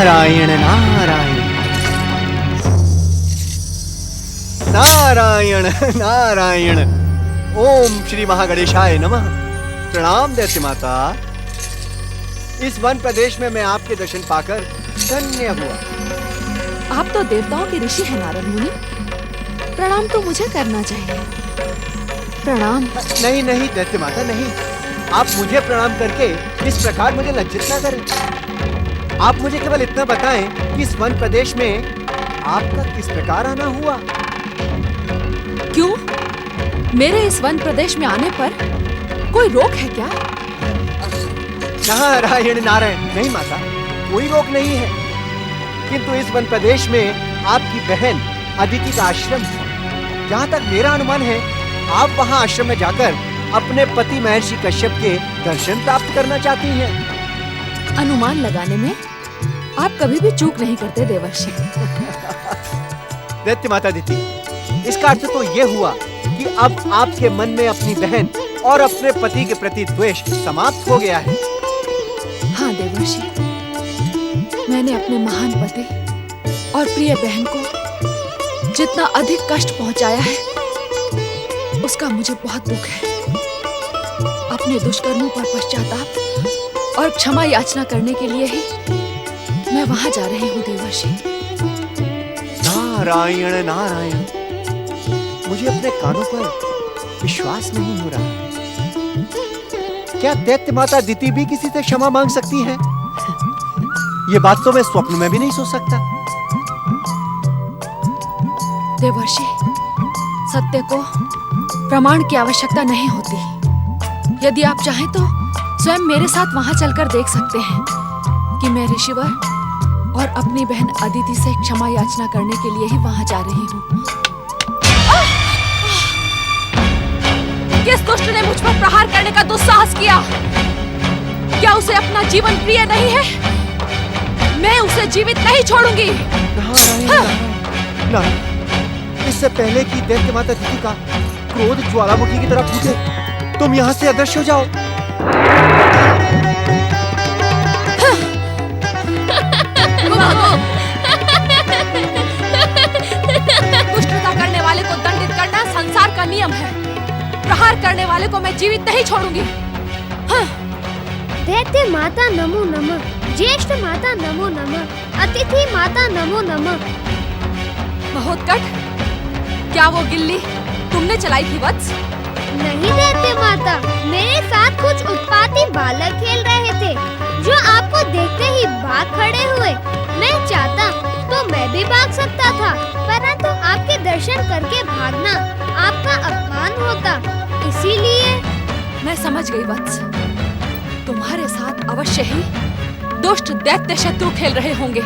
नारायण नारायण नारायण नारायण। ओम श्री महागणेशाय नमः। प्रणाम दैत्य माता। इस वन प्रदेश में मैं आपके दर्शन पाकर धन्य हुआ। आप तो देवताओं के ऋषि हैं नारद मुनि, प्रणाम तो मुझे करना चाहिए। प्रणाम। नहीं नहीं दैत्य माता नहीं, आप मुझे प्रणाम करके इस प्रकार मुझे लज्जित ना करें। आप मुझे केवल इतना बताएं कि इस वन प्रदेश में आपका किस प्रकार आना हुआ। क्यों? मेरे इस वन प्रदेश में आने पर कोई रोक है क्या? नारायण नारायण। नहीं माता, कोई रोक नहीं है, किंतु इस वन प्रदेश में आपकी बहन अदिति का आश्रम है। जहाँ तक मेरा अनुमान है, आप वहाँ आश्रम में जाकर अपने पति महर्षि कश्यप के दर्शन प्राप्त करना चाहती हैं। अनुमान लगाने में आप कभी भी चूक नहीं करते देवर्षि। दैत्य माता अदिति, इसका अर्थ तो ये हुआ कि अब आपके मन में अपनी बहन और अपने पति के प्रति द्वेष समाप्त हो गया है। हाँ देवर्षि, मैंने अपने महान पति और प्रिय बहन को जितना अधिक कष्ट पहुंचाया है, उसका मुझे बहुत दुख है। अपने दुष्कर्मों पर पश्चाताप और क्षमा याचना करने के लिए ही मैं वहां जा रही हूँ देवर्षि। नारायण नारायण। मुझे अपने कानों पर विश्वास नहीं हो रहा है। क्या दैत्य माता अदिति भी किसी से क्षमा मांग सकती हैं? ये बात तो मैं स्वप्न में भी नहीं सोच सकता। देवर्षि, सत्य को प्रमाण की आवश्यकता नहीं होती। यदि आप चाहें तो स्वयं मेरे साथ वहां चलकर देख सकते हैं कि मैं ऋषिवर और अपनी बहन अदिति से क्षमा याचना करने के लिए ही वहां जा रही हूँ। किस दुष्ट ने मुझ पर प्रहार करने का दुस्साहस किया? क्या उसे अपना जीवन प्रिय नहीं है? मैं उसे जीवित नहीं छोड़ूंगी। इससे पहले कि दैत्य माता अदिति का क्रोध ज्वालामुखी की तरह फूटे, तुम यहाँ से अदृश्य हो जाओ। दुष्टता करने वाले को दंडित करना संसार का नियम है। प्रहार करने वाले को मैं जीवित नहीं छोड़ूंगी। दैत्य माता नमो नमः, ज्येष्ठ माता नमो नमः, अतिथि माता नमो नमः। महोत्कट, क्या वो गिल्ली तुमने चलाई थी वत्स? नहीं दैत्य माता, मेरे साथ कुछ उत्पाती बालक खेल रहे थे जो आपको देखते ही भाग खड़े हुए। मैं चाहता तो मैं भी भाग सकता था, परंतु आपके दर्शन करके भागना आपका अपमान होता, इसीलिए। मैं समझ गई वत्स, तुम्हारे साथ अवश्य ही दुष्ट दैत्य शत्रु खेल रहे होंगे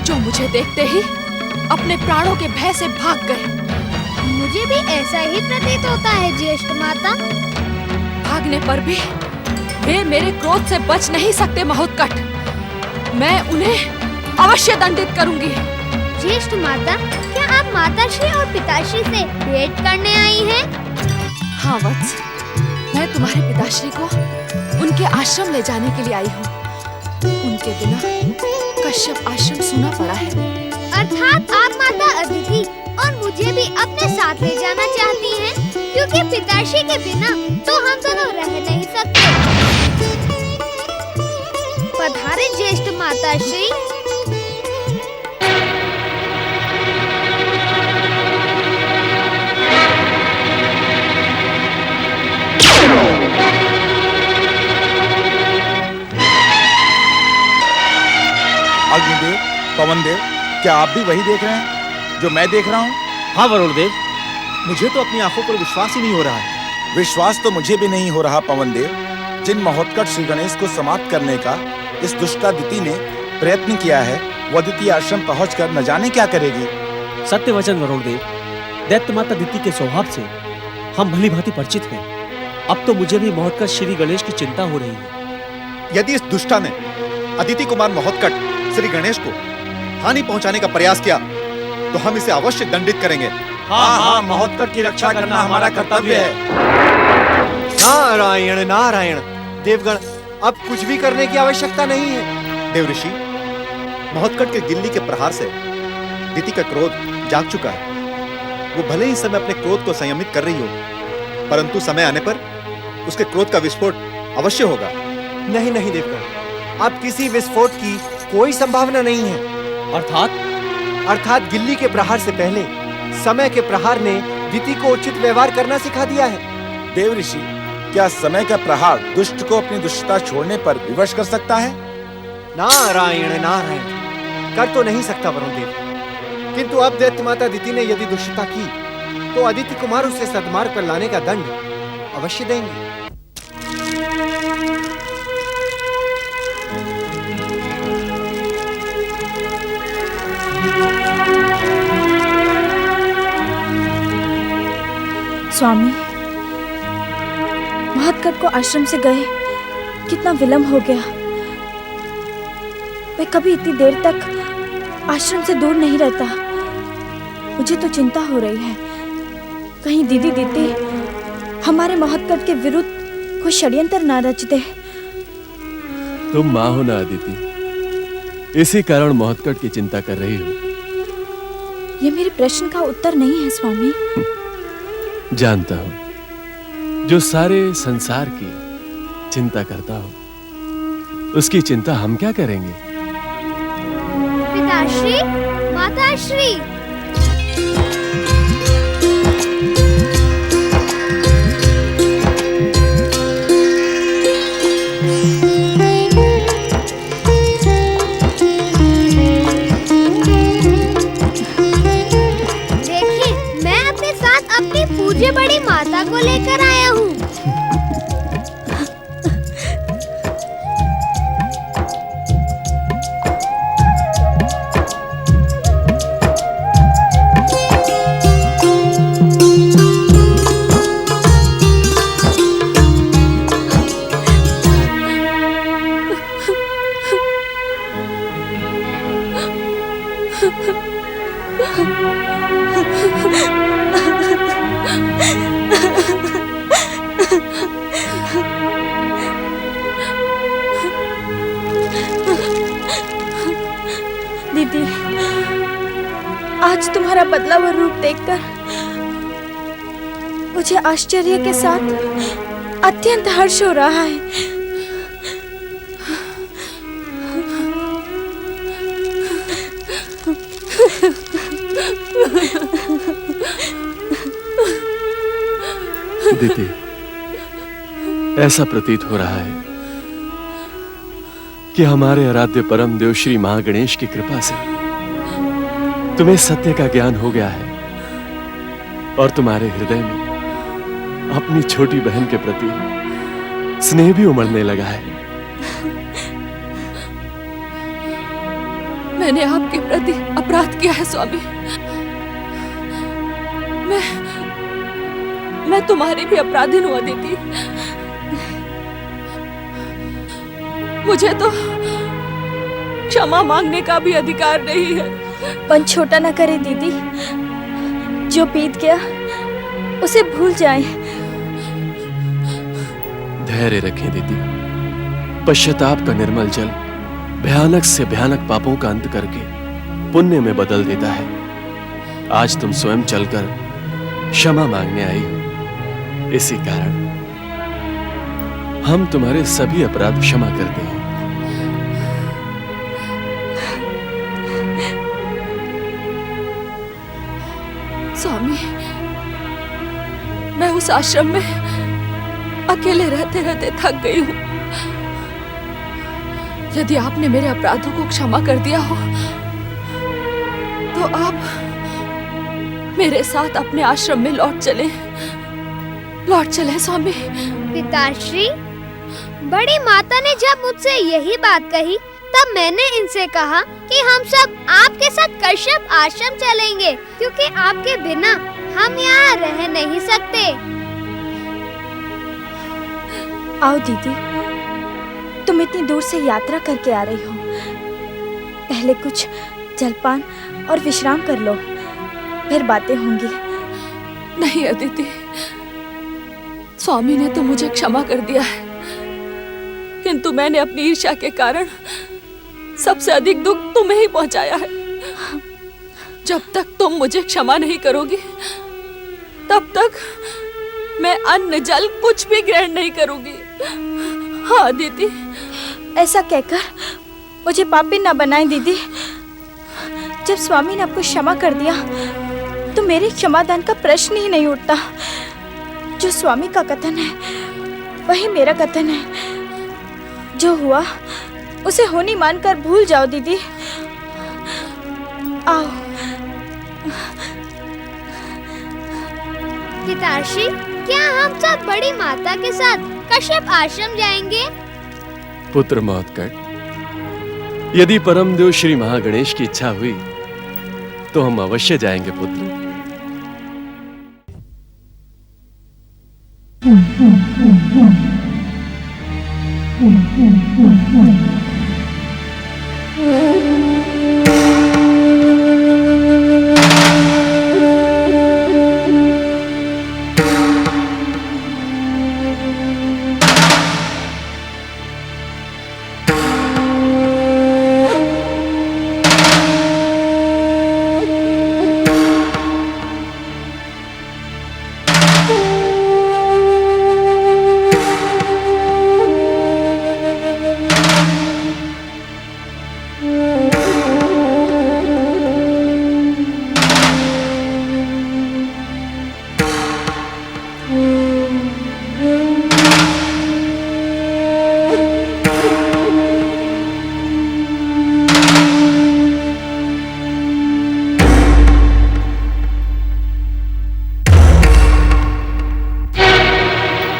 जो मुझे देखते ही अपने प्राणों के भय से भाग गए। मुझे भी ऐसा ही प्रतीत होता है ज्येष्ठ माता। भागने पर भी वे मेरे क्रोध से बच नहीं सकते महोत्कट। मैं उन्हें अवश्य दंडित करूंगी। ज्येष्ठ माता, क्या आप माताश्री और पिताश्री से भेंट करने आई हैं? हाँ वत्स, मैं तुम्हारे पिताश्री को उनके आश्रम ले जाने के लिए आई हूँ। उनके बिना कश्यप आश्रम सूना पड़ा है। अर्थात आप माता अदिति और मुझे भी अपने साथ ले जाना चाहती हैं, क्योंकि पिताश्री के बिना तो हम दोनों रह नहीं सकते। पधारे ज्येष्ठ माताश्री। अग्निदेव, पवनदेव, क्या आप भी वही देख रहे हैं जो मैं देख रहा हूँ? हाँ वरुण देव, मुझे तो अपनी आंखों पर विश्वास ही नहीं हो रहा है। विश्वास तो मुझे भी नहीं हो रहा पवनदेव। जिन महोत्कट श्री गणेश को समाप्त करने का इस दुष्टादिति ने प्रयत्न किया है, वो अदिति आश्रम पहुंचकर न जाने क्या करेगी। सत्य वचन वरुण देव, दैत्य माता अदिति के स्वभाव से हम भली भांति परिचित हैं। अब तो मुझे भी महोत्कट श्री गणेश की चिंता हो रही है। यदि इस दुष्टा ने अदिति कुमार महोत्कट श्री गणेश को हानि पहुंचाने का प्रयास किया तो हम इसे अवश्य दंडित करेंगे। हाँ हाँ, महोत्कट की रक्षा करना हमारा कर्तव्य है। नारायण नारायण। देवगण, अब कुछ भी करने की आवश्यकता नहीं है। देव ऋषि, महोत्कट के गिल्ली के प्रहार से दिति का क्रोध जाग चुका है। वो भले ही इस समय अपने क्रोध को संयमित कर रही हो, परंतु समय आने पर उसके क्रोध का विस्फोट अवश्य होगा। नहीं नहीं देवगण, अब किसी विस्फोट की कोई संभावना नहीं है। अर्थात गिल्ली के प्रहार से पहले समय के प्रहार ने दिति को उचित व्यवहार करना सिखा दिया है। देव ऋषि, क्या समय का प्रहार दुष्ट को अपनी दुष्टता छोड़ने पर विवश कर सकता है? नारायण नारायण, कर तो नहीं सकता वरुण देव, किंतु अब दैत्य माता दिति ने यदि दुष्टता की तो अदिति कुमार उसे सद्मार्ग पर लाने का दंड अवश्य देंगे। स्वामी, महोत्कट को आश्रम से गए कितना विलंब हो गया। मैं कभी इतनी देर तक आश्रम से दूर नहीं रहता। मुझे तो चिंता हो रही है, कहीं दीदी दिति हमारे महोत्कट के विरुद्ध कोई षड्यंत्र ना रच दे। तुम माँ हो ना अदिति, इसी कारण महोत्कट की चिंता कर रही हो। ये मेरे प्रश्न का उत्तर नहीं है स्वामी। जानता हूं, जो सारे संसार की चिंता करता हो उसकी चिंता हम क्या करेंगे। पिताश्री, माताश्री, पूज्य बड़ी माता को लेकर आया हूँ। दीदी, आज तुम्हारा बदला हुआ रूप देखकर मुझे आश्चर्य के साथ अत्यंत हर्ष हो रहा है। दीदी, ऐसा प्रतीत हो रहा है कि हमारे आराध्य परम देव श्री महागणेश की कृपा से तुम्हें सत्य का ज्ञान हो गया है और तुम्हारे हृदय में अपनी छोटी बहन के प्रति स्नेह भी उमड़ने लगा है। मैंने आपके प्रति अपराध किया है स्वामी। मैं तुम्हारी भी अपराधीन हूँ अदिति। मुझे तो क्षमा मांगने का भी अधिकार नहीं है। मन छोटा न करे दीदी, जो बीत गया उसे भूल जाएं। धैर्य रखें दीदी, पश्चाताप का निर्मल जल भयानक से भयानक पापों का अंत करके पुण्य में बदल देता है। आज तुम स्वयं चलकर क्षमा मांगने आई हो, इसी कारण हम तुम्हारे सभी अपराध क्षमा करते हैं। स्वामी, मैं उस आश्रम में अकेले रहते रहते थक गई हूँ। यदि आपने मेरे अपराधों को क्षमा कर दिया हो तो आप मेरे साथ अपने आश्रम में लौट चले स्वामी। पिताश्री, बड़ी माता ने जब मुझसे यही बात कही तब मैंने इनसे कहा कि हम सब आपके साथ कश्यप आश्रम चलेंगे, क्योंकि आपके बिना हम यहाँ रह नहीं सकते। आओ दीदी, तुम इतनी दूर से यात्रा करके आ रही हो, पहले कुछ जलपान और विश्राम कर लो, फिर बातें होंगी। नहीं अदिति, स्वामी ने तो मुझे क्षमा कर दिया है, किंतु मैंने अपनी ईर्ष्या के कारण सबसे अधिक दुख तुम्हें ही पहुंचाया है। जब तक तुम मुझे क्षमा नहीं करोगी, तब तक मैं अन्न जल कुछ भी ग्रहण नहीं करूंगी। हाँ दीदी। ऐसा कहकर मुझे पापी न बनाए दीदी। जब स्वामी ने आपको क्षमा कर दिया तो मेरे क्षमादान का प्रश्न ही नहीं उठता। जो स्वामी का कथन है वही मेरा कथन है। जो हुआ उसे होनी मानकर भूल जाओ दीदी। आओ। पिताश्री, क्या हम सब बड़ी माता के साथ कश्यप आश्रम जाएंगे? पुत्र महोत्कट, यदि परम देव श्री महागणेश की इच्छा हुई तो हम अवश्य जाएंगे पुत्र।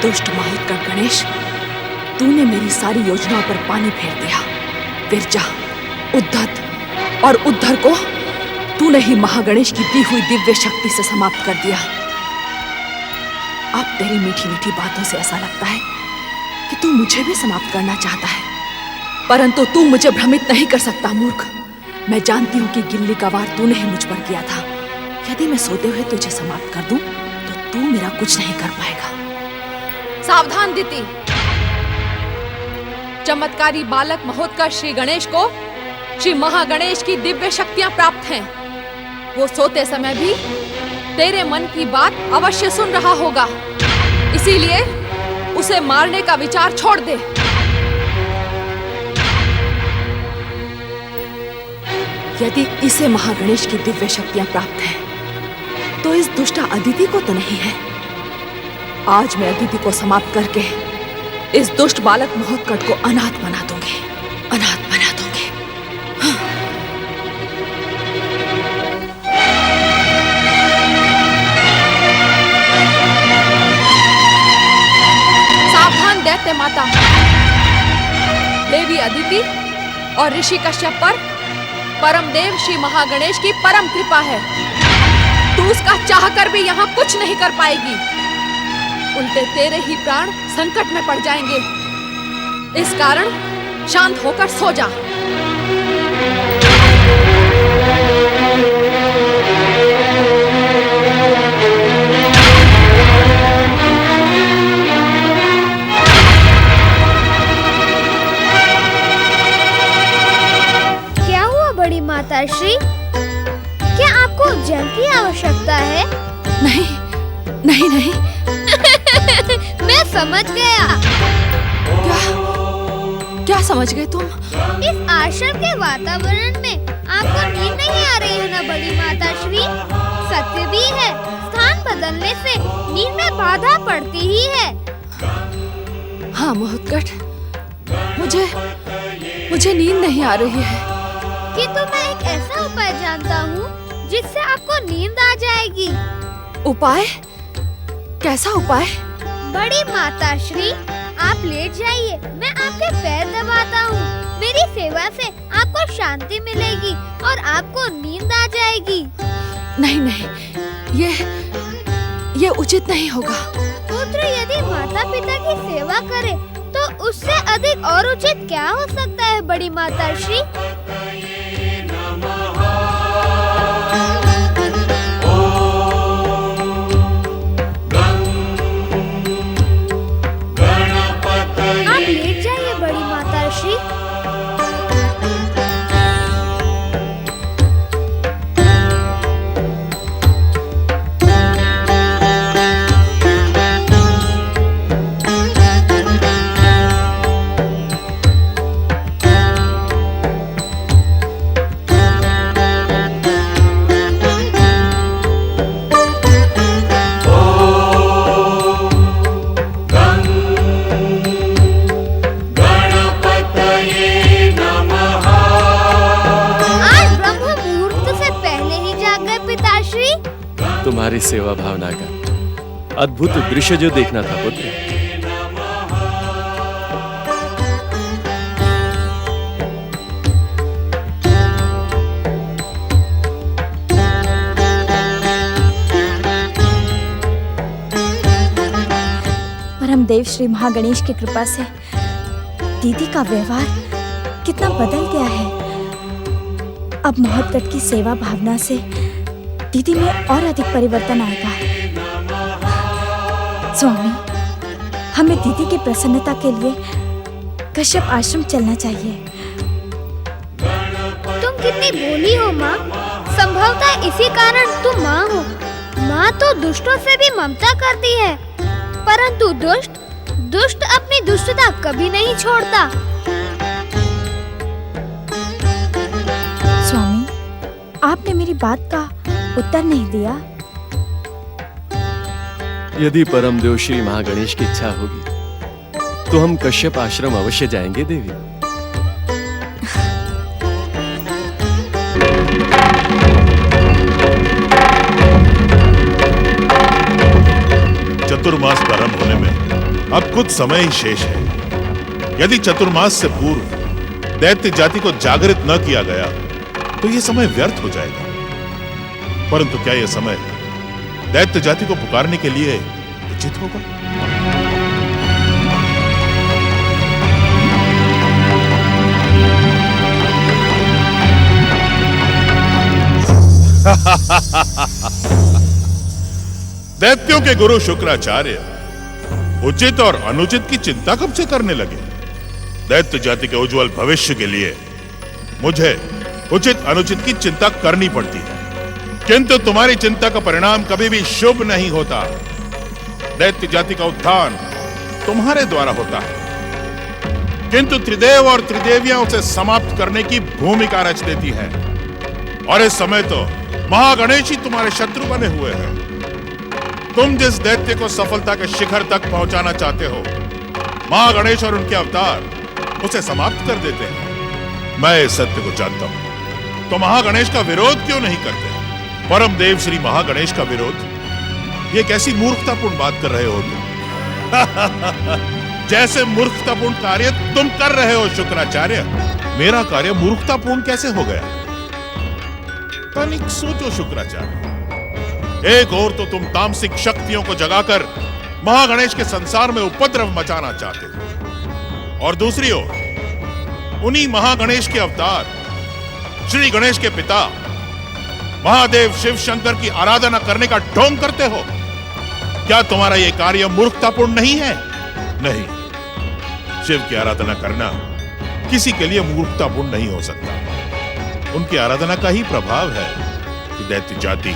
दुष्ट महोत्कट गणेश, तूने मेरी सारी योजनाओं पर पानी फेर दिया। विरजा, उद्धत और उद्धर को तूने ही महागणेश की दी हुई दिव्य शक्ति से समाप्त कर दिया। अब तेरी मीठी मीठी बातों से ऐसा लगता है कि तू मुझे भी समाप्त करना चाहता है, परंतु तू मुझे भ्रमित नहीं कर सकता मूर्ख। मैं जानती हूँ कि गिल्ली का वार तूने ही मुझ पर किया था। यदि मैं सोते हुए तुझे समाप्त कर दूं तो तू मेरा कुछ नहीं कर पाएगा। सावधान दीति। चमत्कारी बालक महोत्कर्ष श्री गणेश को श्री महागणेश की दिव्य शक्तियां प्राप्त हैं। वो सोते समय भी तेरे मन की बात अवश्य सुन रहा होगा, इसीलिए उसे मारने का विचार छोड़ दे। यदि इसे महागणेश की दिव्य शक्तियां प्राप्त हैं, तो इस दुष्टा अदिति को तो नहीं है। आज मैं अदिति को समाप्त करके इस दुष्ट बालक महोत्कट को अनाथ बना दूंगी, अनाथ बना दूंगी। हाँ। सावधान दैत्य माता। देवी अदिति और ऋषि कश्यप पर परम देव श्री महागणेश की परम कृपा है। तू उसका चाहकर भी यहाँ कुछ नहीं कर पाएगी। उल्टे तेरे ही प्राण संकट में पड़ जाएंगे। इस कारण शांत होकर सो जा। क्या हुआ बड़ी माताश्री? क्या आपको जल की आवश्यकता है? नहीं, नहीं, नहीं। मैं समझ गया। क्या समझ गए तुम? इस आश्रम के वातावरण में आपको नींद नहीं आ रही है ना बड़ी माताश्री? सत्य भी है, स्थान बदलने से नींद में बाधा पड़ती ही है। हाँ महोत्कट, मुझे नींद नहीं आ रही है। किंतु मैं एक ऐसा उपाय जानता हूँ जिससे आपको नींद आ जाएगी। उपाय? कैसा उपाय? बड़ी माताश्री, आप लेट जाइए, मैं आपके पैर दबाता हूँ। मेरी सेवा से आपको शांति मिलेगी और आपको नींद आ जाएगी। नहीं नहीं, ये उचित नहीं होगा। पुत्र यदि माता पिता की सेवा करे तो उससे अधिक और उचित क्या हो सकता है बड़ी माताश्री? आप लेट जाइए बड़ी माताश्री। सेवा भावना का अद्भुत दृश्य जो देखना था पुत्र। परमदेव श्री महागणेश की कृपा से दीदी का व्यवहार कितना बदल गया है। अब महोत्कट की सेवा भावना से दीदी में और अधिक परिवर्तन आएगा। स्वामी, हमें दीदी की प्रसन्नता के लिए कश्यप आश्रम चलना चाहिए। तुम कितनी भोली हो माँ। संभवतः इसी कारण तुम माँ हो। माँ तो दुष्टों से भी ममता करती है, परंतु दुष्ट अपनी दुष्टता कभी नहीं छोड़ता। स्वामी, आपने मेरी बात का उत्तर नहीं दिया। यदि परमदेव श्री महागणेश की इच्छा होगी तो हम कश्यप आश्रम अवश्य जाएंगे देवी। चतुर्मास प्रारंभ होने में अब कुछ समय ही शेष है। यदि चतुर्मास से पूर्व दैत्य जाति को जागृत न किया गया तो यह समय व्यर्थ हो जाएगा। परंतु क्या यह समय दैत्य जाति को पुकारने के लिए उचित होगा? दैत्यों के गुरु शुक्राचार्य उचित और अनुचित की चिंता कब से करने लगे? दैत्य जाति के उज्जवल भविष्य के लिए मुझे उचित अनुचित की चिंता करनी पड़ती है, किंतु तुम्हारी चिंता का परिणाम कभी भी शुभ नहीं होता। दैत्य जाति का उत्थान तुम्हारे द्वारा होता है, किंतु त्रिदेव और त्रिदेवियां उसे समाप्त करने की भूमिका रच देती है। और इस समय तो महागणेश ही तुम्हारे शत्रु बने हुए हैं। तुम जिस दैत्य को सफलता के शिखर तक पहुंचाना चाहते हो, महागणेश और उनके अवतार उसे समाप्त कर देते हैं। मैं इस सत्य को जानता हूं, तो महागणेश का विरोध क्यों नहीं करते? परमदेव श्री महागणेश का विरोध, ये कैसी मूर्खतापूर्ण बात कर रहे हो तुम। जैसे मूर्खतापूर्ण कार्य तुम कर रहे हो शुक्राचार्य, मेरा कार्य मूर्खतापूर्ण कैसे हो गया? तनिक सोचो शुक्राचार्य। एक ओर तो तुम तामसिक शक्तियों को जगाकर महागणेश के संसार में उपद्रव मचाना चाहते हो, और दूसरी ओर उन्हीं महागणेश के अवतार श्री गणेश के पिता महादेव शिव शंकर की आराधना करने का ढोंग करते हो। क्या तुम्हारा यह कार्य मूर्खतापूर्ण नहीं है? नहीं, शिव की आराधना करना किसी के लिए मूर्खतापूर्ण नहीं हो सकता। उनकी आराधना का ही प्रभाव है कि दैत्य जाति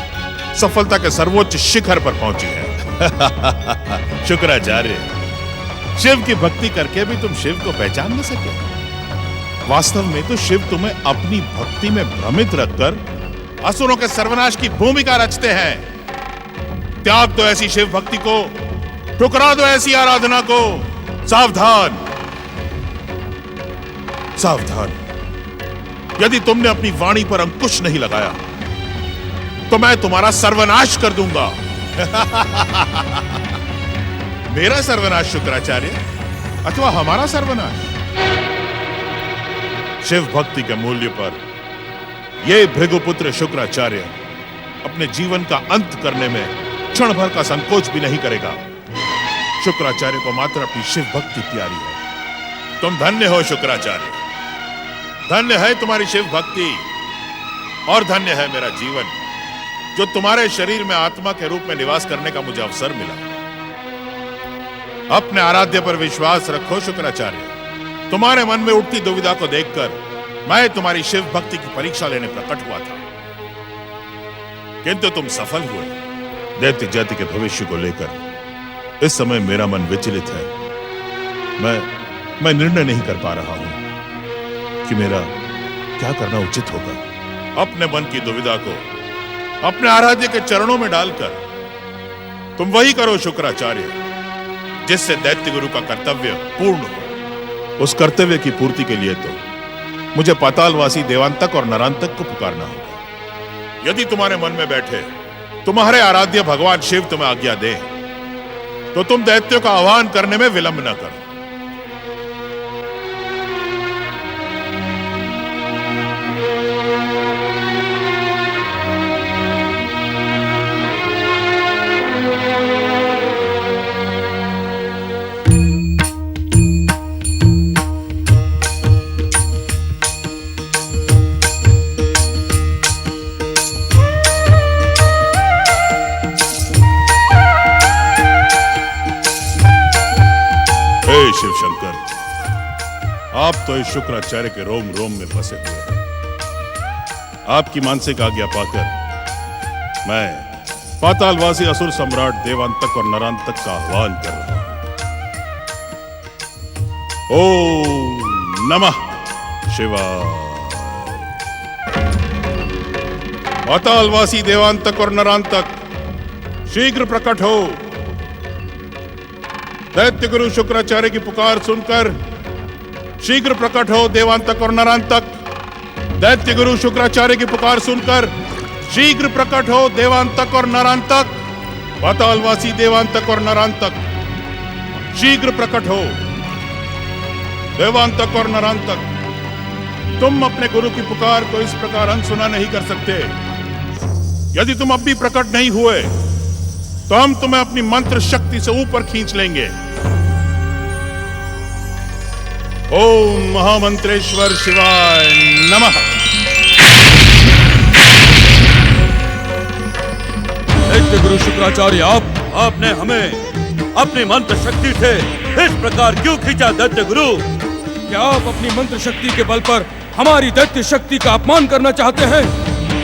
सफलता के सर्वोच्च शिखर पर पहुंची है। शुक्राचार्य, शिव की भक्ति करके भी तुम शिव को पहचान न सके। वास्तव में तो शिव तुम्हें अपनी भक्ति में भ्रमित रखकर असुरों के सर्वनाश की भूमिका रचते हैं। त्याग दो ऐसी शिव भक्ति को, ठुकरा दो ऐसी आराधना को। सावधान, सावधान। यदि तुमने अपनी वाणी पर अंकुश नहीं लगाया तो मैं तुम्हारा सर्वनाश कर दूंगा। मेरा सर्वनाश शुक्राचार्य, अथवा हमारा सर्वनाश? शिव भक्ति के मूल्य पर यह भृगुपुत्र शुक्राचार्य अपने जीवन का अंत करने में क्षण भर का संकोच भी नहीं करेगा। शुक्राचार्य को मात्र अपनी शिव भक्ति प्यारी है। तुम धन्य हो शुक्राचार्य, धन्य है तुम्हारी शिव भक्ति, और धन्य है मेरा जीवन जो तुम्हारे शरीर में आत्मा के रूप में निवास करने का मुझे अवसर मिला। अपने आराध्य पर विश्वास रखो शुक्राचार्य। तुम्हारे मन में उठती दुविधा को देखकर मैं तुम्हारी शिव भक्ति की परीक्षा लेने प्रकट हुआ था, किंतु तुम सफल हुए। दैत्य जाति के भविष्य को लेकर इस समय मेरा मन विचलित है। मैं निर्णय नहीं कर पा रहा हूं कि मेरा क्या करना उचित होगा। अपने मन की दुविधा को अपने आराध्य के चरणों में डालकर तुम वही करो शुक्राचार्य जिससे दैत्य गुरु का कर्तव्य पूर्ण हो। उस कर्तव्य की पूर्ति के लिए तो मुझे पातालवासी देवांतक और नरांतक को पुकारना होगा। यदि तुम्हारे मन में बैठे तुम्हारे आराध्य भगवान शिव तुम्हें आज्ञा दे तो तुम दैत्यों का आह्वान करने में विलंब न करो। शिव शंकर, आप तो इस शुक्राचार्य के रोम रोम में बसे हुए हैं। आपकी मानसिक आज्ञा पाकर मैं पातालवासी असुर सम्राट देवांतक और नरांतक का आह्वान कर रहा हूं। ओम नमः शिवाय। पातालवासी देवांतक और नरांतक शीघ्र प्रकट हो। दैत्य गुरु शुक्राचार्य की पुकार सुनकर शीघ्र प्रकट हो देवांतक और नरांतक। दैत्य गुरु शुक्राचार्य की पुकार सुनकर शीघ्र प्रकट हो देवांतक और नरांतक। पातालवासी देवांतक और नरांतक शीघ्र प्रकट हो। देवांतक और नरांतक, तुम अपने गुरु की पुकार को इस प्रकार अनसुना नहीं कर सकते। यदि तुम अब भी प्रकट नहीं हुए तो हम तुम्हें अपनी मंत्र शक्ति से ऊपर खींच लेंगे। ओम महामंत्रेश्वर शिवाय नमः। दैत्य गुरु शुक्राचार्य, आपने हमें अपनी मंत्र शक्ति से इस प्रकार क्यों खींचा? दैत्य गुरु, क्या आप अपनी मंत्र शक्ति के बल पर हमारी दैत्य शक्ति का अपमान करना चाहते हैं?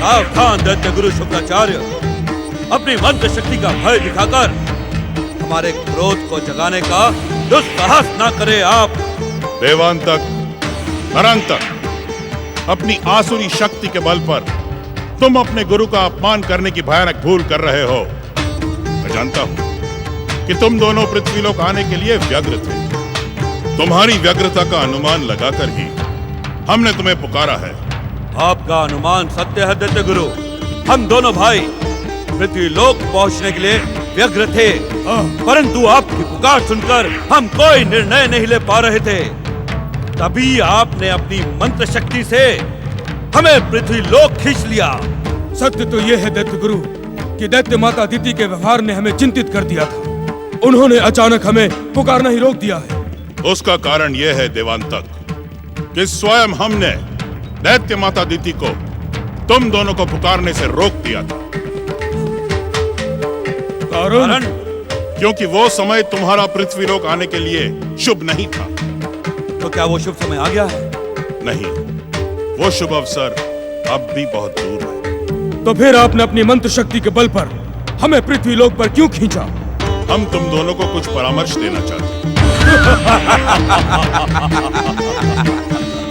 सावधान दैत्य गुरु शुक्राचार्य, अपनी मंत्र शक्ति का भय दिखाकर हमारे क्रोध को जगाने का दुस्साहस ना करें आप। देवांतक, नरांतक, अपनी आसुरी शक्ति के बल पर तुम अपने गुरु का अपमान करने की भयानक भूल कर रहे हो। मैं जानता हूं कि तुम दोनों पृथ्वीलोक आने के लिए व्यग्र थे। तुम्हारी व्यग्रता का अनुमान लगाकर ही हमने तुम्हें पुकारा है। आपका अनुमान सत्य है दैत्य गुरु। हम दोनों भाई पृथ्वीलोक पहुंचने के लिए व्यग्र थे, परंतु आपकी पुकार सुनकर हम कोई निर्णय नहीं ले पा रहे थे। तभी आपने अपनी मंत्र शक्ति से हमें पृथ्वीलोक खींच लिया। सत्य तो यह है दैत्य गुरु कि दैत्य माता अदिति के व्यवहार ने हमें चिंतित कर दिया था। उन्होंने अचानक हमें पुकारना ही रोक दिया है। उसका कारण यह है देवांतक कि स्वयं हमने दैत्य माता अदिति को तुम दोनों को पुकारने से रोक दिया था। कारण? क्योंकि वो समय तुम्हारा पृथ्वीलोक आने के लिए शुभ नहीं था। तो क्या वो शुभ समय आ गया है? नहीं, वो शुभ अवसर अब भी बहुत दूर है। तो फिर आपने अपनी मंत्र शक्ति के बल पर हमें पृथ्वीलोक पर क्यों खींचा? हम तुम दोनों को कुछ परामर्श देना चाहते हैं।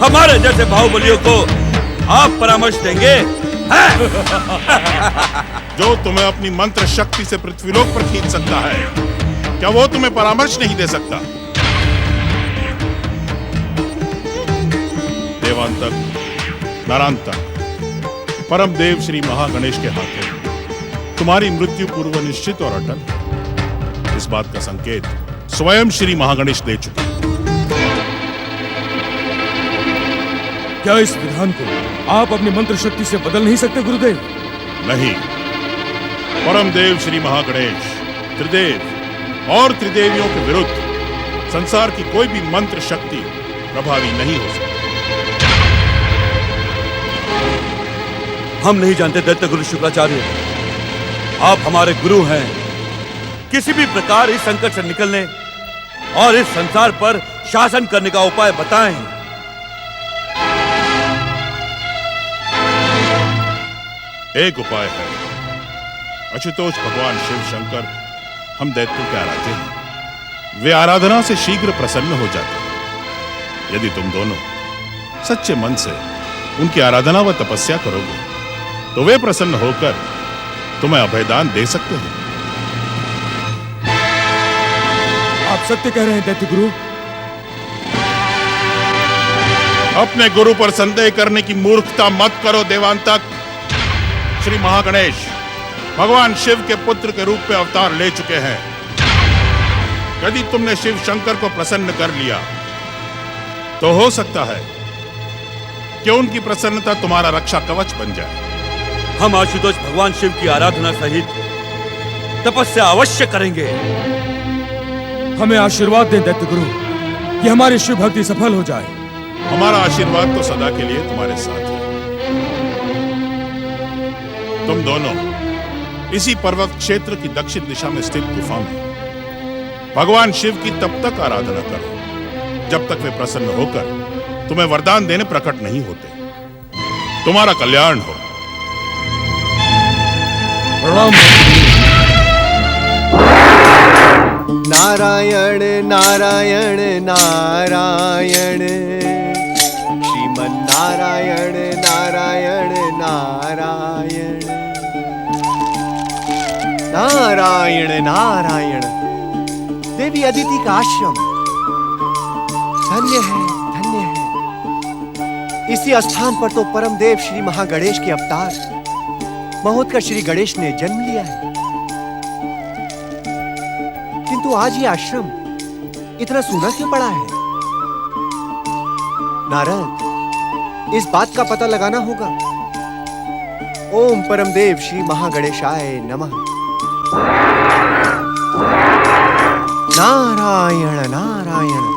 हमारे जैसे बाहुबलियों को आप परामर्श देंगे? जो तुम्हें अपनी मंत्र शक्ति से पृथ्वीलोक पर खींच सकता है, क्या वो तुम्हें परामर्श नहीं दे सकता? देवांतक, नरांतक, परम देव श्री महागणेश के हाथों तुम्हारी मृत्यु पूर्व निश्चित और अटल। इस बात का संकेत स्वयं श्री महागणेश दे चुके। क्या इस विधान को आप अपनी मंत्र शक्ति से बदल नहीं सकते गुरुदेव? नहीं, परम देव श्री महागणेश त्रिदेव और त्रिदेवियों के विरुद्ध संसार की कोई भी मंत्र शक्ति प्रभावी नहीं हो सकती। हम नहीं जानते दैत्य गुरु शुक्राचार्य, आप हमारे गुरु हैं। किसी भी प्रकार इस संकट से निकलने और इस संसार पर शासन करने का उपाय बताएं। एक उपाय है। अशुतोष भगवान शिव शंकर हम दैत्यों के आराध्य हैं। वे आराधना से शीघ्र प्रसन्न हो जाते हैं। यदि तुम दोनों सच्चे मन से उनकी आराधना व तपस्या करोगे तो वे प्रसन्न होकर तुम्हें अभयदान दे सकते हैं। आप सत्य कह रहे हैं दैत्य गुरु। अपने गुरु पर संदेह करने की मूर्खता मत करो देवांतक। श्री महागणेश भगवान शिव के पुत्र के रूप में अवतार ले चुके हैं। यदि तुमने शिव शंकर को प्रसन्न कर लिया तो हो सकता है कि उनकी प्रसन्नता तुम्हारा रक्षा कवच बन जाए। हम आशुतोष भगवान शिव की आराधना सहित तपस्या अवश्य करेंगे। हमें आशीर्वाद दें दैत्य गुरु कि हमारी शिव भक्ति सफल हो जाए। हमारा आशीर्वाद तो सदा के लिए तुम्हारे साथ है। तुम दोनों इसी पर्वत क्षेत्र की दक्षिण दिशा में स्थित गुफा में भगवान शिव की तब तक आराधना करो जब तक वे प्रसन्न होकर तुम्हें वरदान देने प्रकट नहीं होते। तुम्हारा कल्याण हो। प्रणाम। नारायण नारायण नारायण, श्रीमन नारायण नारायण नारायण, नारायण नारायण। देवी अदिति का आश्रम धन्य है, धन्य है। इसी स्थान पर तो परम देव श्री महागणेश के अवतार महोत्कच श्री गणेश ने जन्म लिया है। किंतु आज ये आश्रम इतना सूना क्यों पड़ा है? नारद, इस बात का पता लगाना होगा। ओम परम देव श्री महागणेशाय नमः। नारायण नारायण।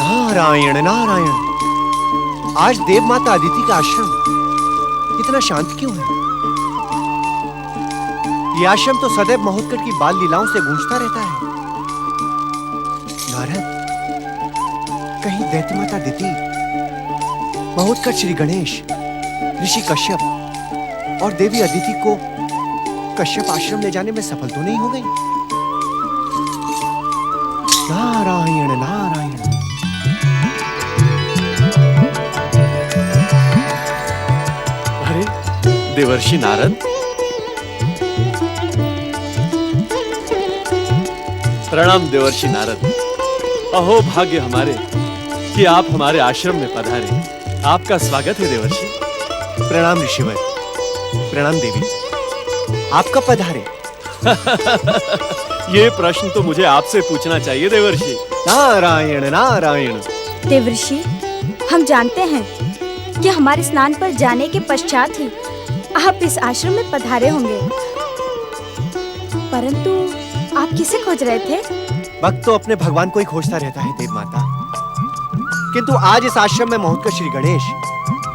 नारायण नारायण। आज देव माता अदिति का आश्रम इतना शांत क्यों है? यह आश्रम तो सदैव महोत्कच की बाल लीलाओं से गूंजता रहता है। नारद, कहीं दैत्य माता अदिति महोत्कच श्री गणेश, ऋषि कश्यप और देवी अदिति को कश्यप आश्रम ले जाने में सफल तो नहीं हो गई? नारायण नारायण। देवर्षि नारद, प्रणाम देवर्षि नारद। अहो भाग्य हमारे कि आप हमारे आश्रम में पधारे। आपका स्वागत है देवर्षि। प्रणाम ऋषिवर। प्रणाम देवी। आप कब पधारे? ये प्रश्न तो मुझे आपसे पूछना चाहिए देवर्षि। नारायण नारायण। देवर्षि, हम जानते हैं कि हमारे स्नान पर जाने के पश्चात ही आप इस आश्रम में पधारे होंगे, परंतु आप किसे खोज रहे थे? भक्त तो अपने भगवान को ही खोजता रहता है देव माता, किंतु आज इस आश्रम में महोत्कच श्री गणेश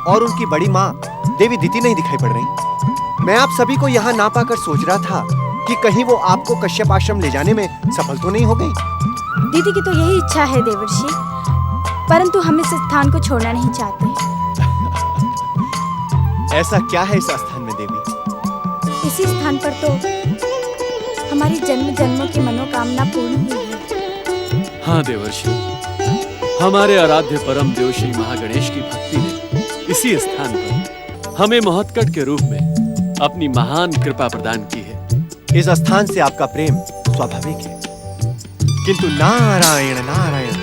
और उनकी बड़ी माँ देवी अदिति नहीं दिखाई पड़ रही। मैं आप सभी को यहाँ ना पाकर सोच रहा था कि कहीं वो आपको कश्यप आश्रम ले जाने में सफल तो नहीं हो गई। दीदी की तो यही इच्छा है देवर्षि, परंतु हम इस स्थान को छोड़ना नहीं चाहते। ऐसा क्या है इस स्थान में देवी? इसी स्थान पर तो हमारी जन्म जन्मों की मनोकामना पूर्ण हुई है। हाँ देवर्षि, हमारे आराध्य परम देव श्री महागणेश की भक्ति ने इसी स्थान पर हमें महोत्कच के रूप में अपनी महान कृपा प्रदान की है। इस स्थान से आपका प्रेम स्वाभाविक है, किंतु नारायण नारायण,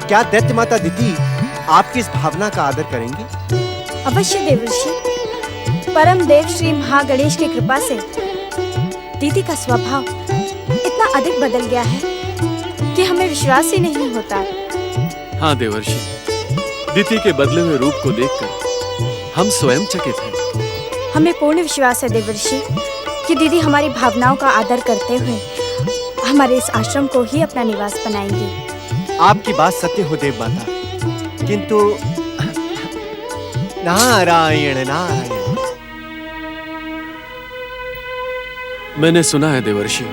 क्या दैत्य माता अदिति आपकी इस भावना का आदर करेंगी? अवश्य देवर्षि। परम देव श्री महागणेश की कृपा से दीदी का स्वभाव इतना अधिक बदल गया है कि हमें विश्वास ही नहीं होता। हाँ देवर्षि, दीदी के बदले हुए रूप को देखकर हम स्वयं चकित हैं। हमें पूर्ण विश्वास है देवर्षि कि दीदी हमारी भावनाओं का आदर करते हुए हमारे इस आश्रम को ही अपना निवास बनाएंगी। आपकी बात सत्य हो देव माता, किंतु नारायण नारायण। मैंने सुना है देवर्षि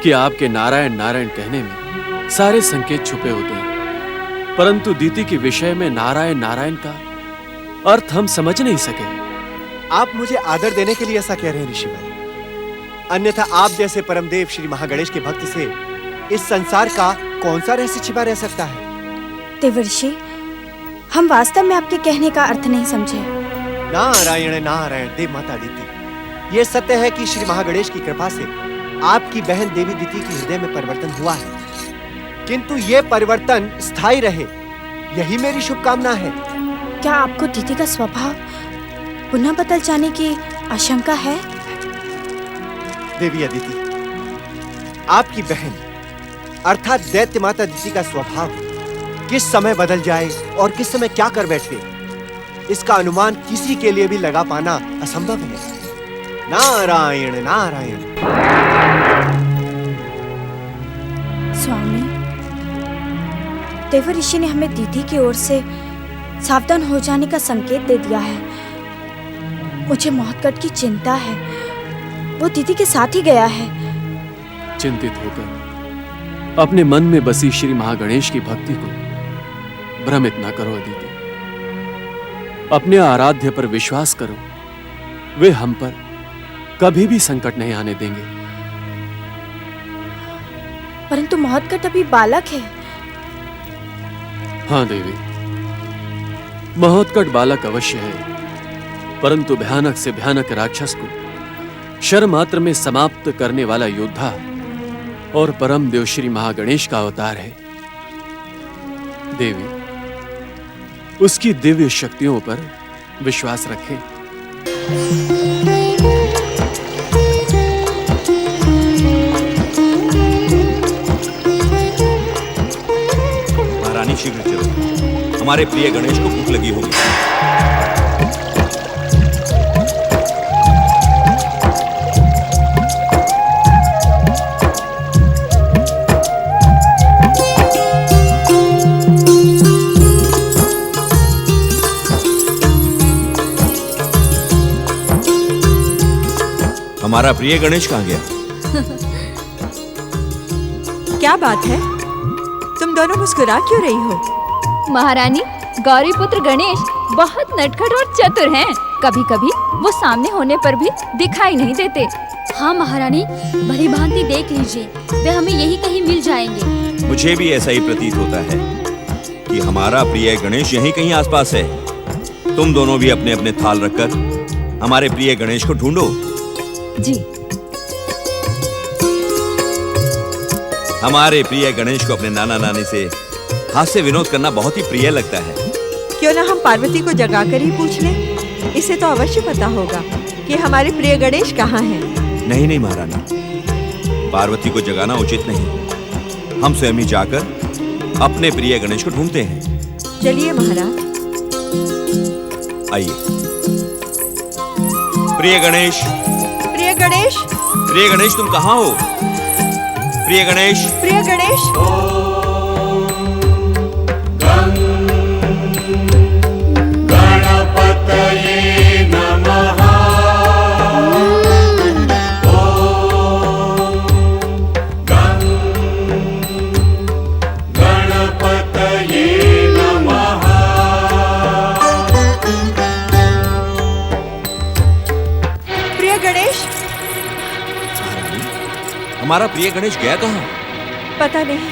कि आपके नारायण नारायण कहने में सारे संकेत छुपे होते हैं, परंतु दीति के विषय में नारायण नारायण का अर्थ हम समझ नहीं सके। आप मुझे आदर देने के लिए ऐसा कह रहे हैं ऋषिवर, अन्यथा आप जैसे परमदेव श्री महागणेश के भक्त से इस संसार का कौन सा रहस्य छिपा रह सकता है? देवर्षि, हम वास्तव में आपके कहने का अर्थ नहीं समझे। नारायण नारायण देव माता अदिति, ये सत्य है कि श्री महागणेश की कृपा से आपकी बहन देवी अदिति के हृदय में परिवर्तन हुआ है, किंतु ये परिवर्तन स्थायी रहे, यही मेरी शुभकामना है। क्या आपको दीदी का स्वभाव पुनः बदल जाने की आशंका है? देवी अदिति, आपकी बहन अर्थात दैत्य माता अदिति का स्वभाव किस समय बदल जाए और किस समय क्या कर बैठे, इसका अनुमान किसी के लिए भी लगा पाना असंभव है। नारायण नारायण। स्वामी, देवर्षि ने हमें दीदी की ओर से सावधान हो जाने का संकेत दे दिया है। मुझे मौतकट की चिंता है, वो दीदी के साथ ही गया है। चिंतित होकर अपने मन में बसी श्री महागणेश की भक्ति को भ्रमित न करो अदिति। अपने आराध्य पर विश्वास करो, वे हम पर कभी भी संकट नहीं आने देंगे। परंतु मौतकट अभी बालक है। हाँ देवी, महोत्कट बालक अवश्य है, परंतु भयानक से भयानक राक्षस को क्षण मात्र में समाप्त करने वाला योद्धा और परम देव श्री महागणेश का अवतार है। देवी, उसकी दिव्य शक्तियों पर विश्वास रखें। महारानी शीघ्र चलो, हमारे प्रिय गणेश को भूख लगी होगी। हमारा प्रिय गणेश कहाँ गया? क्या बात है, तुम दोनों मुस्कुरा क्यों रही हो? महारानी, गौरी पुत्र गणेश बहुत नटखट और चतुर हैं। कभी कभी वो सामने होने पर भी दिखाई नहीं देते। हाँ महारानी, भली भांति देख लीजिए, वे हमें यही कहीं मिल जाएंगे। मुझे भी ऐसा ही प्रतीत होता है कि हमारा प्रिय गणेश यहीं कहीं आसपास है। तुम दोनों भी अपने अपने थाल रखकर हमारे प्रिय गणेश को ढूंढो। जी। हमारे प्रिय गणेश को अपने नाना नानी से हास्य विनोद करना बहुत ही प्रिय लगता है। क्यों ना हम पार्वती को जगाकर ही पूछ लें? इसे तो अवश्य पता होगा कि हमारे प्रिय गणेश कहाँ हैं। नहीं नहीं महारानी, पार्वती को जगाना उचित नहीं। हम स्वयं ही जाकर अपने प्रिय गणेश को ढूंढते हैं। चलिए महाराज। आइए। प्रिय गणेश, प्रिय गणेश, प्रिय गणेश, तुम कहाँ हो? प्रिय गणेश, प्रिय गणेश। गणपतये नमः। गणपतये नमः। प्रिय गणेश। हमारा प्रिय गणेश गया कहाँ? पता नहीं।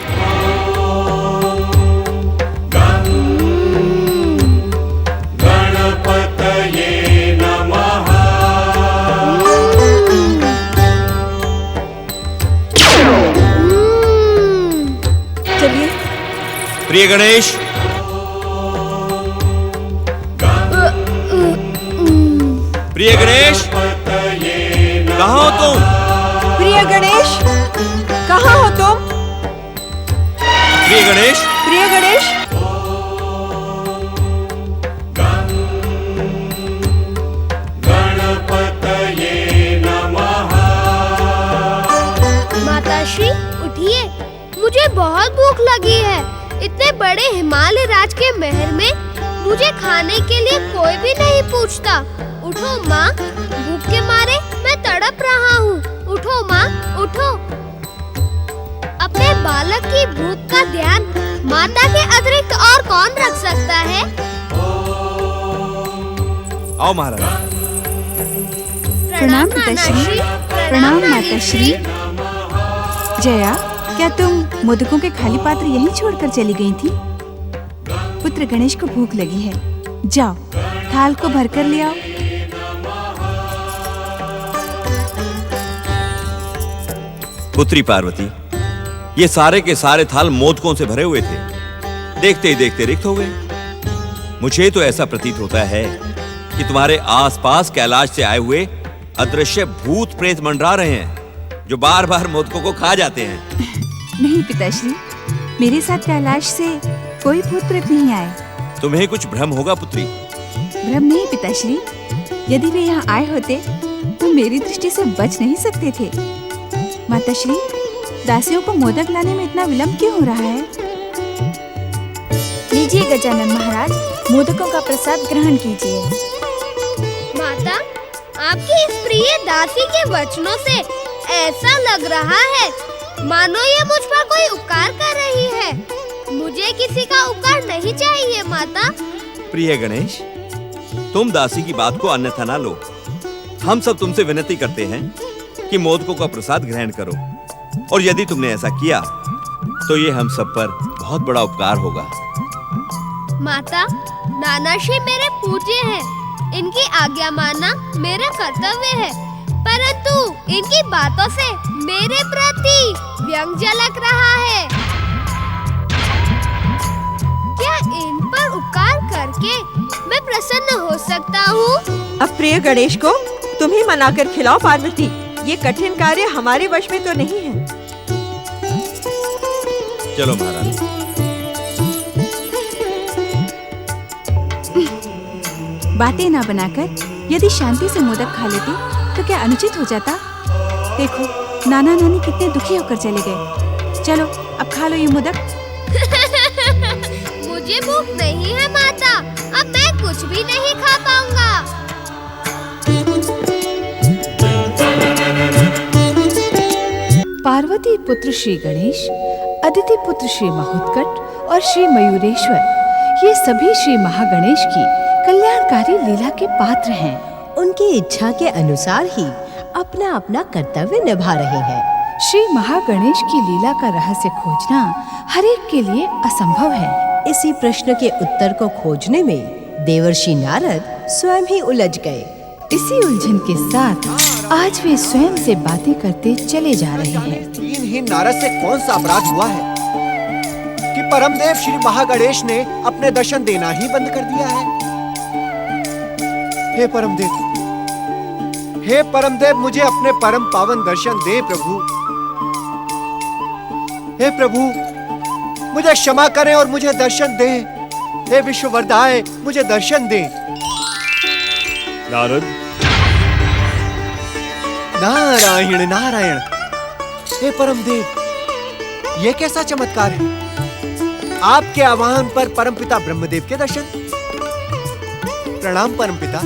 गणपतये नमः। चलिए। प्रिय गणेश, प्रिय गणेश, कहाँ हो तुम? प्रिय गणेश, कहाँ हो तुम? प्रिय गणेश, प्रिय गणेश। गणपतये नमः। माताश्री उठिए, मुझे बहुत भूख लगी है। इतने बड़े हिमालय राज के महल में मुझे खाने के लिए कोई भी नहीं पूछता। उठो माँ, भूख के मारे मैं तड़प रहा हूँ। उठो माँ, उठो। अपने बालक की भूख का ध्यान माता के अतिरिक्त और कौन रख सकता है? आओ महाराज। प्रणाम माताश्री। प्रणाम माताश्री। जया, क्या तुम मोदकों के खाली पात्र यहीं छोड़कर चली गई थी? पुत्र गणेश को भूख लगी है, जाओ थाल को भरकर ले आओ। पुत्री पार्वती, ये सारे के सारे थाल मोदकों से भरे हुए थे, देखते ही देखते रिक्त हो गए। मुझे तो ऐसा प्रतीत होता है कि तुम्हारे आसपास कैलाश से आए हुए अदृश्य भूत प्रेत मंडरा रहे हैं, जो बार बार मोदकों को खा जाते हैं। नहीं पिताश्री, मेरे साथ कैलाश से कोई भूत प्रेत नहीं आए। तुम्हें कुछ भ्रम होगा पुत्री। भ्रम नहीं पिताश्री, यदि वे यहाँ आए होते तो मेरी दृष्टि से बच नहीं सकते थे। माताश्री, दासियों को मोदक लाने में इतना विलंब क्यों हो रहा है? लीजिए गजानन महाराज, मोदकों का प्रसाद ग्रहण कीजिए। माता, आपकी इस प्रिय दासी के वचनों से ऐसा लग रहा है मानो ये मुझ पर कोई उपकार कर रही है। मुझे किसी का उपकार नहीं चाहिए माता। प्रिय गणेश, तुम दासी की बात को अन्यथा ना लो। हम सब तुमसे विनती करते हैं कि मोदकों का प्रसाद ग्रहण करो, और यदि तुमने ऐसा किया तो ये हम सब पर बहुत बड़ा उपकार होगा। माता, नानाश्री मेरे पूज्य हैं, इनकी आज्ञा मानना मेरा कर्तव्य है, परंतु इनकी बातों से मेरे प्रति व्यंग झलक रहा है। क्या इन पर उपकार करके मैं प्रसन्न हो सकता हूँ? अब प्रिय गणेश को तुम ही मनाकर खिलाओ पार्वती, ये कठिन कार्य हमारे वश में तो नहीं है। चलो महाराज। बातें ना बनाकर यदि शांति से मोदक खा लेते तो क्या अनुचित हो जाता? देखो नाना नानी कितने दुखी होकर चले गए। चलो अब खा लो ये मोदक। मुझे भूख नहीं है माता, अब मैं कुछ भी नहीं खा पाऊंगा। पार्वती पुत्र श्री गणेश, अदिति पुत्र श्री महोत्कट और श्री मयूरेश्वर, ये सभी श्री महागणेश की कल्याणकारी लीला के पात्र हैं। उनकी इच्छा के अनुसार ही अपना अपना कर्तव्य निभा रहे हैं। श्री महागणेश की लीला का रहस्य खोजना हर एक के लिए असंभव है। इसी प्रश्न के उत्तर को खोजने में देवर्षि नारद स्वयं ही उलझ गए। इसी उलझन के साथ आज वे स्वयं से बातें करते चले जा रहे हैं। दीनहीन नारद से कौन सा अपराध हुआ है कि परमदेव श्री महागणेश ने अपने दर्शन देना ही बंद कर दिया है? हे परमदेव, मुझे अपने परम पावन दर्शन दे प्रभु। हे प्रभु, मुझे क्षमा करें और मुझे दर्शन दे। हे विश्ववरदाय, मुझे दर्शन दे। नारद, नारायण नारायण। हे परमदेव, ये कैसा चमत्कार है? आपके आह्वान पर परमपिता ब्रह्मदेव के दर्शन। प्रणाम परमपिता।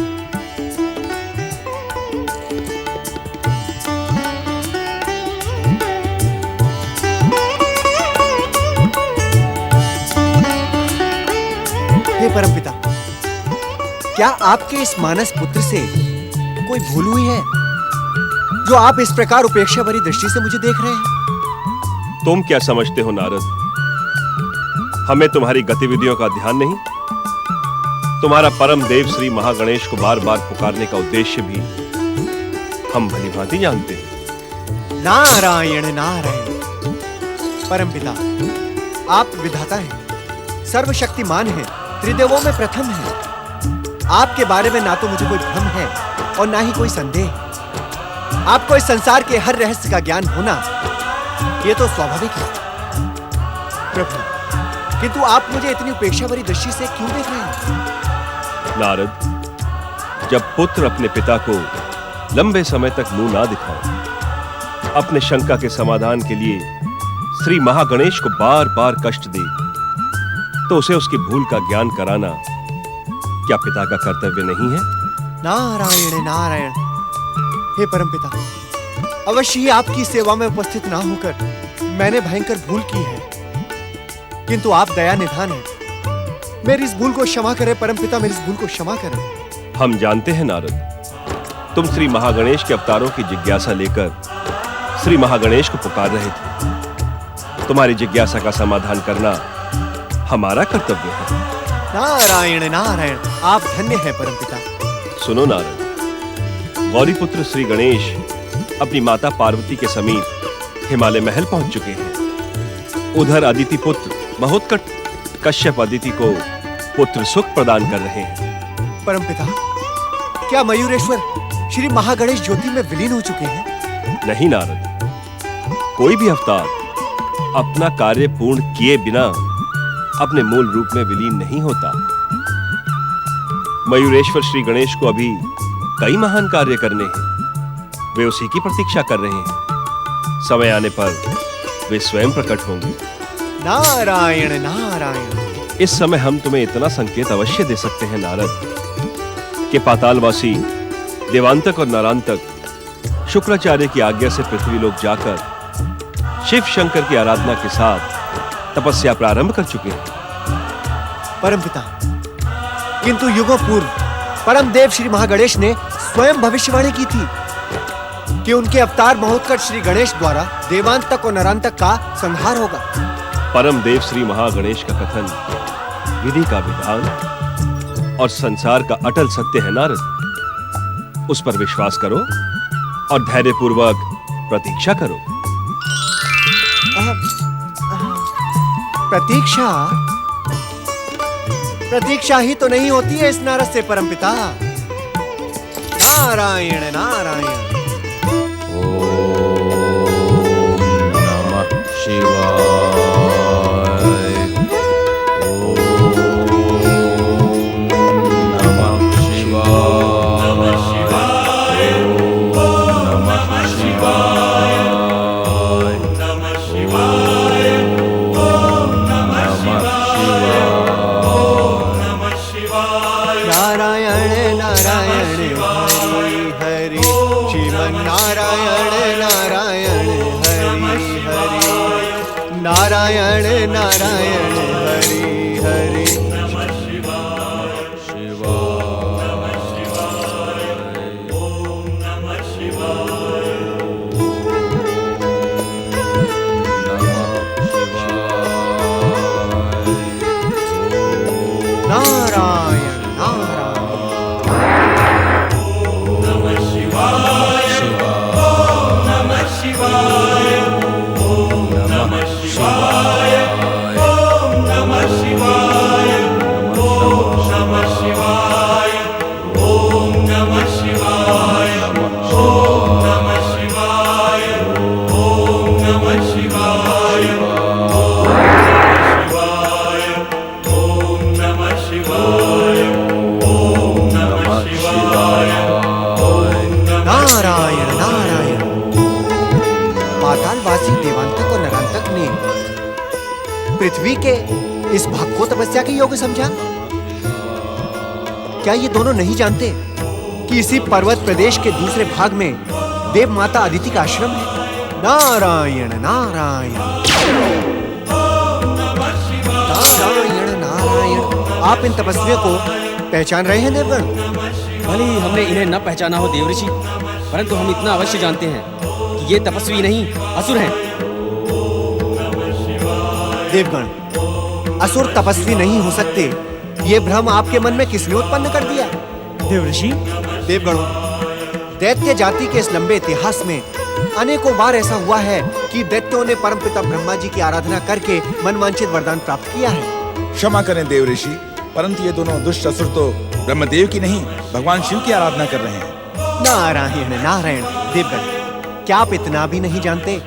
हे परमपिता, क्या आपके इस मानस पुत्र से कोई भूल हुई है जो आप इस प्रकार उपेक्षा भरी दृष्टि से मुझे देख रहे हैं? तुम क्या समझते हो नारद, हमें तुम्हारी गतिविधियों का ध्यान नहीं? तुम्हारा परम देव श्री महागणेश को बार बार पुकारने का उद्देश्य भी हम भलीभांति जानते हैं। नारायण नारायण। परमपिता, आप विधाता हैं, सर्वशक्तिमान हैं, त्रिदेवों में प्रथम हैं। आपके बारे में ना तो मुझे कोई भ्रम है और ना ही कोई संदेह। आपको इस संसार के हर रहस्य का ज्ञान होना ये तो स्वाभाविक है प्रभु, किंतु आप मुझे इतनी उपेक्षा भरी दृष्टि से क्यों देख रहे हैं? नारद, जब पुत्र अपने पिता को लंबे समय तक मुंह ना दिखाए, अपने शंका के समाधान के लिए श्री महागणेश को बार बार कष्ट दे, तो उसे उसकी भूल का ज्ञान कराना क्या पिता का कर्तव्य नहीं है? नारायण नारायण। हे परमपिता, अवश्य ही आपकी सेवा में उपस्थित ना होकर मैंने भयंकर भूल की है, किंतु आप दया निधान हैं। मेरी इस भूल को क्षमा करें परमपिता, मेरी इस भूल को क्षमा करें। हम जानते हैं नारद, तुम श्री महागणेश के अवतारों की जिज्ञासा लेकर श्री महागणेश को पुकार रहे थे, तुम्हारी जिज्ञासा का समाधान करना हमारा कर्तव्य है। नारायण नारायण, आप धन्य हैं परमपिता। सुनो नारद, गौरीपुत्र श्री गणेश अपनी माता पार्वती के समीप हिमालय महल पहुंच चुके हैं। उधर अदिति पुत्र महोत्कट कश्यप अदिति को पुत्र सुख प्रदान कर रहे हैं। परमपिता, क्या मयूरेश्वर श्री महागणेश ज्योति में विलीन हो चुके हैं? नहीं नारद, कोई भी अवतार अपना कार्य पूर्ण किए बिना अपने मूल रूप में विलीन नहीं होता। मयूरेश्वर श्री गणेश को अभी कई महान कार्य करने हैं। वे उसी की प्रतीक्षा कर रहे हैं। समय आने पर वे स्वयं प्रकट होंगे। नारायण नारायण। इस समय हम तुम्हें इतना संकेत अवश्य दे सकते हैं नारद कि पातालवासी देवांतक और नरांतक शुक्राचार्य की आज्ञा से पृथ्वीलोक जाकर शिव शंकर की आराधना के साथ तपस्या प्रारंभ कर चुके हैं। परमपिता, किंतु युगों पूर्व परम देव श्री महागणेश ने स्वयं भविष्यवाणी की थी कि उनके अवतार महोत्कट श्री गणेश द्वारा देवांतक और नरांतक का संहार होगा। परम देव श्री महागणेश का कथन विधि का विधान और संसार का अटल सत्य है नारद। उस पर विश्वास करो और धैर्यपूर्वक प्रतीक्षा करो। प्रतीक्षा ही तो नहीं होती है इस नारद से परमपिता। नारायण नारायण। नमः शिवाय। नारायण नारायण हरि हरि। पृथ्वी के इस भाग को तपस्या के योग्य समझा। क्या ये दोनों नहीं जानते कि इसी पर्वत प्रदेश के दूसरे भाग में देव माता अदिति का आश्रम है? नारायण नारायण नारायण नारायण। आप इन तपस्वियों को पहचान रहे हैं देवगण? भले ही हमने इन्हें न पहचाना हो देवऋषि, परंतु हम इतना अवश्य जानते हैं कि ये तपस्वी नहीं असुर हैं। देवगण, असुर तपस्वी नहीं हो सकते, ये भ्रम आपके मन में किसने उत्पन्न कर दिया? देवऋषि, देवगणों, दैत्य जाति के इस लंबे इतिहास में अनेकों बार ऐसा हुआ है कि दैत्यों ने परमपिता ब्रह्मा जी की आराधना करके मनवांछित वरदान प्राप्त किया है। क्षमा करें देवऋषि, परंतु ये दोनों दुष्ट असुर तो ब्रह्मदेव की नहीं भगवान शिव की आराधना कर रहे हैं। नारायण नारायण। देवगण, क्या आप इतना भी नहीं जानते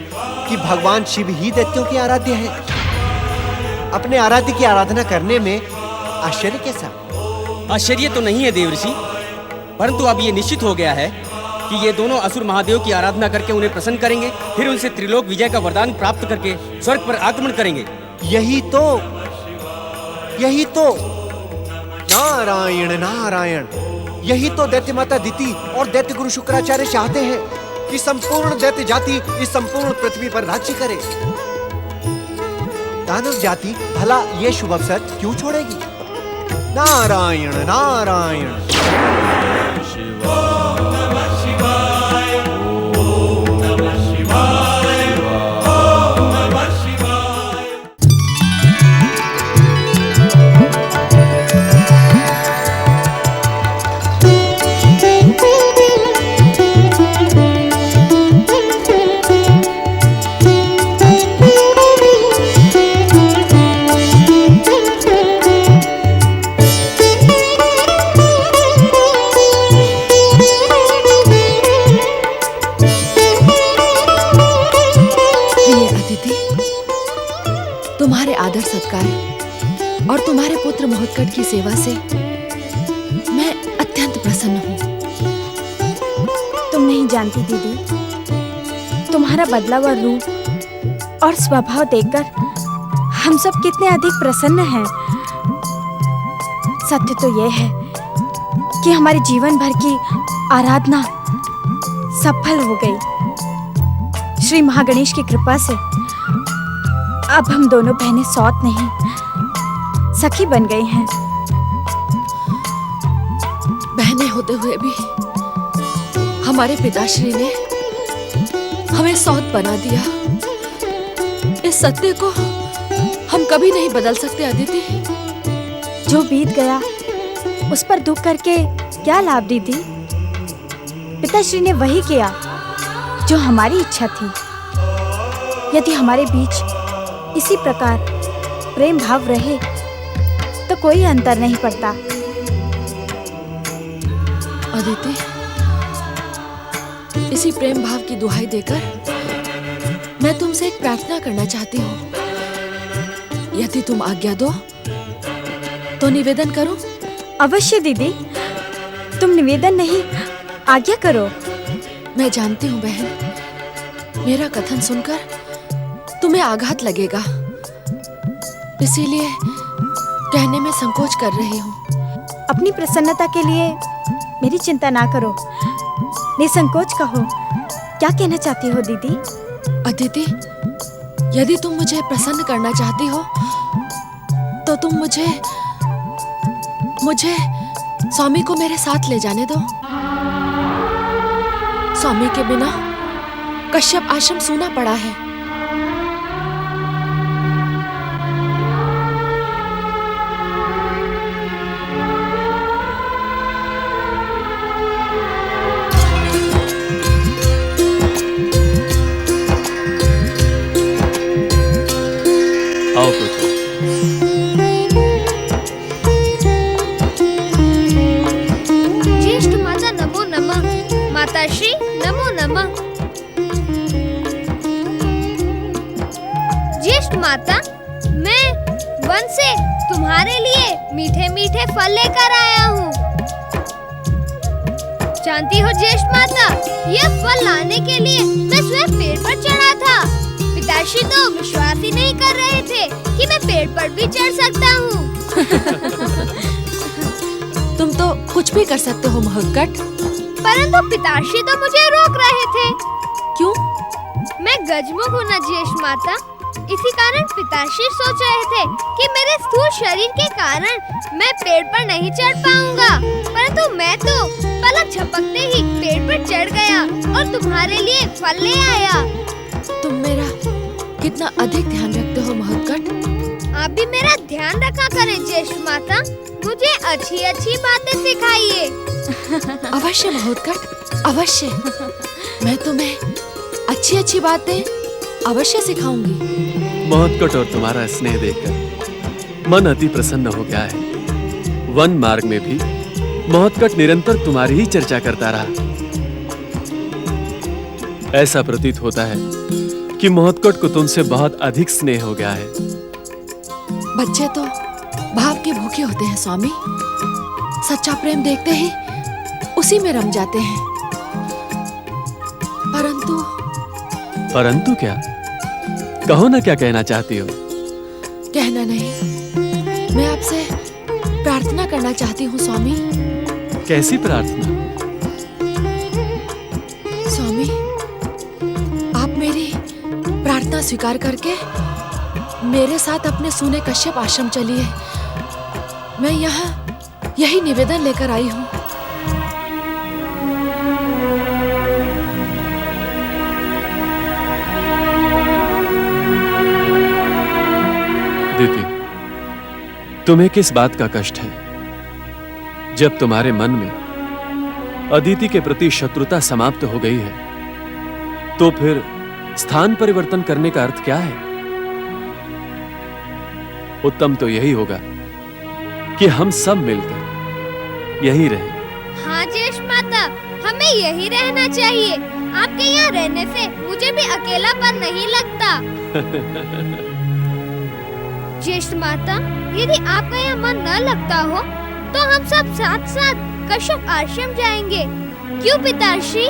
कि भगवान शिव ही दैत्यों के आराध्य है? अपने आराध्य की आराधना करने में आश्चर्य कैसा? आश्चर्य तो नहीं है देवऋषि, परंतु अब ये निश्चित हो गया है कि ये दोनों असुर महादेव की आराधना करके उन्हें प्रसन्न करेंगे, फिर उनसे त्रिलोक विजय का वरदान प्राप्त करके स्वर्ग पर आक्रमण करेंगे। यही तो नारायण नारायण, यही तो दैत्य माता अदिति और दैत्य गुरु शुक्राचार्य चाहते हैं कि संपूर्ण दैत्य जाति इस संपूर्ण पृथ्वी पर राज्य करे। दानव जाति भला ये शुभ अवसर क्यों छोड़ेगी? नारायण नारायण। और तुम्हारे पुत्र महोत्कट की सेवा से मैं अत्यंत प्रसन्न हूँ। तुम नहीं जानती दीदी, तुम्हारा बदला हुआ रूप और स्वभाव देखकर हम सब कितने अधिक प्रसन्न हैं। सत्य तो यह है कि हमारे जीवन भर की आराधना सफल हो गई। श्री महागणेश की कृपा से अब हम दोनों बहनें सौत नहीं, सखी बन गई हैं। बहनें होते हुए भी हमारे पिताश्री ने हमें सौत बना दिया। इस सत्य को हम कभी नहीं बदल सकते अदिति। जो बीत गया उस पर दुख करके क्या लाभ दीदी? पिताश्री ने वही किया जो हमारी इच्छा थी। यदि हमारे बीच इसी प्रकार प्रेम भाव रहे तो कोई अंतर नहीं पड़ता। अदिति, इसी प्रेम भाव की दुहाई देकर मैं तुमसे एक प्रार्थना करना चाहती हूँ। यदि तुम आज्ञा दो तो निवेदन करो। अवश्य दीदी, तुम निवेदन नहीं आज्ञा करो। मैं जानती हूँ बहन, मेरा कथन सुनकर तुम्हें आघात लगेगा, इसीलिए कहने में संकोच कर रही हूँ। अपनी प्रसन्नता के लिए मेरी चिंता ना करो, निसंकोच कहो। क्या कहना चाहती हो दीदी? अदिति, यदि तुम मुझे प्रसन्न करना चाहती हो तो तुम मुझे स्वामी को मेरे साथ ले जाने दो। स्वामी के बिना कश्यप आश्रम सूना पड़ा है। आओ पुत्र। ज्येष्ठ माता नमो नमः, माताश्री नमो नमः। ज्येष्ठ माता, मैं वन से तुम्हारे लिए मीठे मीठे फल लेकर आया हूँ। जानती हो ज्येष्ठ माता, यह फल लाने के लिए मैं स्वयं पेड़ पर चढ़ा था। पिताश्री तो विश्वास ही नहीं कर रहे थे कि मैं पेड़ पर भी चढ़ सकता हूँ। तुम तो कुछ भी कर सकते हो महोत्कट। परंतु पिताश्री तो मुझे रोक रहे थे। क्यों? मैं गजमुख हूँ ना ज्येष्ठ माता, इसी कारण पिताश्री सोच रहे थे कि मेरे स्थूल शरीर के कारण मैं पेड़ पर नहीं चढ़ पाऊंगा। परंतु मैं तो पलक झपकते ही पेड़ पर चढ़ गया और तुम्हारे लिए फल ले आया। तुम मेरा कितना अधिक ध्यान रखते हो महोत्कट। आप भी मेरा ध्यान रखा करें ज्येष्ठ माता, मुझे अच्छी अच्छी बातें सिखाइए। अवश्य महोत्कट, अवश्य। मैं तुम्हें अच्छी अच्छी बातें अवश्य सिखाऊंगी। महोत्कट और तुम्हारा स्नेह देखकर मन अति प्रसन्न हो गया है। वन मार्ग में भी महोत्कट निरंतर तुम्हारी ही चर्चा करता रहा। ऐसा प्रतीत होता है कि महोत्कट को तुमसे बहुत अधिक स्नेह हो गया है। बच्चे तो भाव के भूखे होते हैं स्वामी। सच्चा प्रेम देखते ही उसी में रम जाते हैं। परंतु क्या? कहो ना, क्या कहना चाहती हो? कहना नहीं, मैं आपसे प्रार्थना करना चाहती हूँ स्वामी। कैसी प्रार्थना? स्वामी, आप मेरी प्रार्थना स्वीकार करके मेरे साथ अपने सूने कश्यप आश्रम चलिए। मैं यहाँ यही निवेदन लेकर आई हूँ। दीदी, तुम्हें किस बात का कष्ट है? जब तुम्हारे मन में अदिति के प्रति शत्रुता समाप्त हो गई है तो फिर स्थान परिवर्तन करने का अर्थ क्या है? उत्तम तो यही होगा कि हम सब मिलकर यहीं रहें। हाँ ज्येष्ठ माता, हमें यहीं रहना चाहिए। आपके यहाँ रहने से मुझे भी अकेलापन नहीं लगता। ज्येष्ठ माता, यदि आपका यहाँ मन न लगता हो तो हम सब साथ साथ कश्यप आश्रम जाएंगे। क्यों पिताश्री?